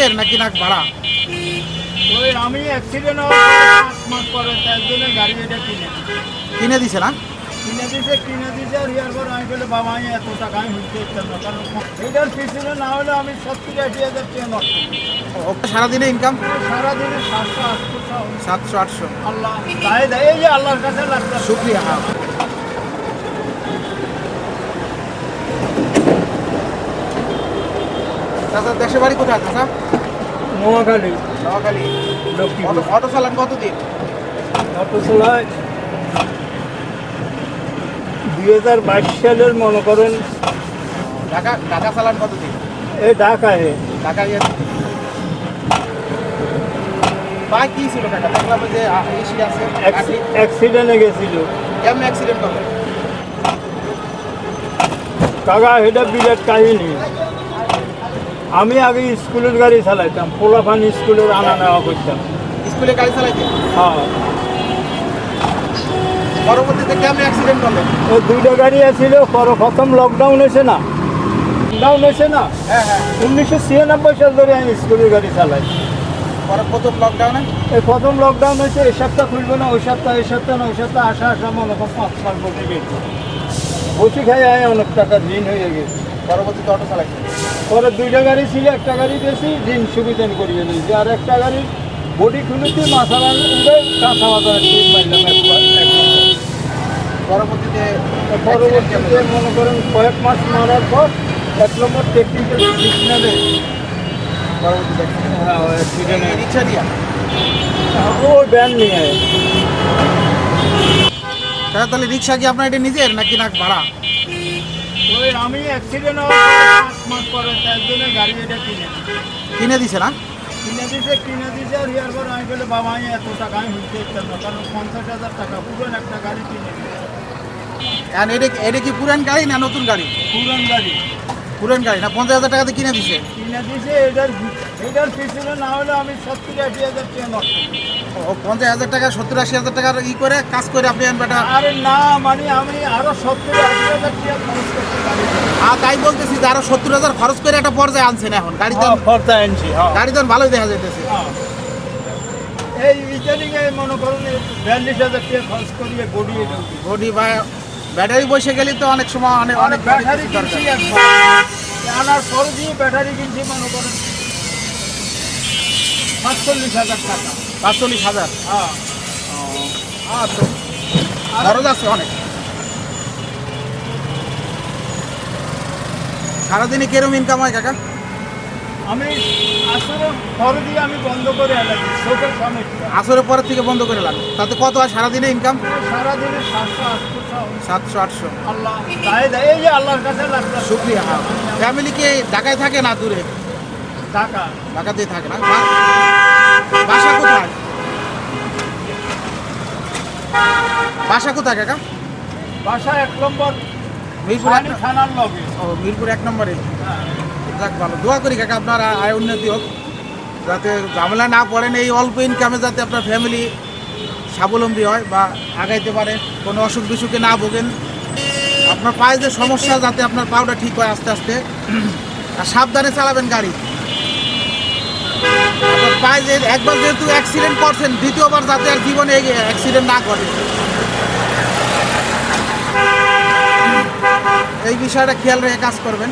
নিজের নাকি না ভাড়া? ওই আমি অ্যাক্সিডেন্ট হওয়ার 5 মাস পরে তার জন্য গাড়ি এটা কিনে দিছে না? কিনে দিছে আর ইয়ার পর আমি বলে বাবা আমি এত টাকা আমি হইতে পারতাম না, কারণ এইটার পিছনে না হলে আমি 70-80 হাজার টাকা নষ্ট করি। সারাদিনে ইনকাম সারাদিনে 700-800 700-800। আল্লাহ তাই দেয়, এই যে আল্লাহর কাছে লাগতো। শুক্রিয়া। চাচা দেশের বাড়ি কোথায় চাচা? নোয়াখালী নোয়াখালী। লক্ষ্মীপুর। অটো চালান কতদিন? অটো চলায় 2022 সালের মনে করেন। ঢাকা চালান কতদিন? এই ঢাকায় বাইক কি ছিল কাকা? দেখলাম যে এসি আছে। অ্যাক্সিডেন্টে গেছিল। কেমন অ্যাক্সিডেন্ট করবে? কাকা এটা বিরাট কাহিনী। আমি আগে স্কুলের গাড়ি চালাইতাম, পোলাপান স্কুলের আনা নেওয়া করতাম। স্কুলে গাড়ি চালাইতে? হ্যাঁ। পরবর্তীতে কেমন অ্যাক্সিডেন্ট করলেন? ওই দুইটা গাড়ি আছিল। প্রথম লকডাউন হয়েছে না? হ্যাঁ হ্যাঁ। 1996 সাল ধরে আমি স্কুলের গাড়ি চালাই। পরে প্রথম লকডাউনে? এই প্রথম লকডাউন হয়েছে, এই সপ্তাহ খুলবে না, ওই সপ্তাহ না, ওই সপ্তাহ আসা মনে করেন 5 মাস বসে গেছে। বসে খাই অনেক টাকা ঋণ হয়ে গেছে। পরবর্তীতে অটো চালাইছে? পরে দুইটা গাড়ি ছিল, একটা গাড়ি বেশি ঋণ সুবিধা করিয়ে দিয়েছি, আর একটা গাড়ির বডি খুলেছি, মাথার উঠে কাঁচা মাথা মারলাম। পরবর্তীতে মনে করেন কয়েক মাস মারার পর 1 নম্বর টেকনিক্যাল সিগন্যালে পরবর্তীতে রিক্সা দিয়া ওই ব্যান নিয়ে। তাহলে রিক্সা কি আপনার এটা নিজের নাকি না ভাড়া? ওই আমি অ্যাক্সিডেন্ট হওয়ার 5 মাস পরে তার জন্য গাড়ি এটা কিনে দিছে না? কিনে দিছে আর ইয়ার পর আমি বলে বাবা আমি এত টাকা আমি হইতে পারতাম না, কারণ 50,000 টাকা পুরনো একটা গাড়ি কিনে দিয়েছে। এটা কি পুরান গাড়ি না নতুন গাড়ি? পুরান গাড়ি না? 50,000 টাকাতে কিনে দিছে? এটার পিছনে না হলে আমি 70-80 হাজার টাকা নষ্ট করি। 50,000 টাকা 70-80 হাজার টাকার করে কাজ করে আপনি বেটা? আরে না, মানে আমি আরো 70-80 হাজার টাকা খরচ করতে পারি। তাই বলতেছি যে আরো 70,000 খরচ করে একটা পর্যায়ে আনছেন এখন গাড়ি দাম। গাড়ি দাম ভালোই দেখা যাইতেছে। এই ইদানিং মনে করুন 42,000 টাকা খরচ করিয়ে বডি বা ব্যাটারি বসে গেলে তো অনেক সময় অনেক ব্যাটারি কিনছি আনার পরে দিয়ে ব্যাটারি কিনছি মনে করেন 45,000 টাকা। 45,000? হ্যাঁ। তো খরচ আছে অনেক। সারাদিনে কিরকম ইনকাম হয় কাকা? আমি আসলে পরে দিয়ে আমি বন্ধ করে আলাদা চোখের সমস্যা। আসরের পরের থেকে বন্ধ করে লাগবে, তাতে কত হয় সারাদিনে ইনকাম? সারাদিনে 700-800 আল্লাহ তাই দেয়, এই যে আল্লাহর কাছে লাগতো। শুক্রিয়া। ফ্যামিলি কি ঢাকায় থাকে না দূরে? ঢাকাতেই থাকে না? বাসা কোথায়? কাকা? বাসা 1 নম্বর মিরপুর থানার লগে। মিরপুর 1 নম্বরে। যাক ভালো, দোয়া করি কাকা আপনার আয় উন্নতি হোক, যাতে ঝামেলা না পড়েন, এই অল্প ইনকামে যাতে আপনার ফ্যামিলি স্বাবলম্বী হয় বা আগাইতে পারে, কোনো অসুখ বিসুখে না ভোগেন। আপনার পায়ে যে সমস্যা, যাতে আপনার পাওটা ঠিক হয় আস্তে আস্তে। আর সাবধানে চালাবেন গাড়ি। আপনার পায়ে যে একবার যেহেতু অ্যাক্সিডেন্ট করছেন, দ্বিতীয়বার যাতে আর জীবনে অ্যাক্সিডেন্ট না করে, এই বিষয়টা খেয়াল রেখে কাজ করবেন।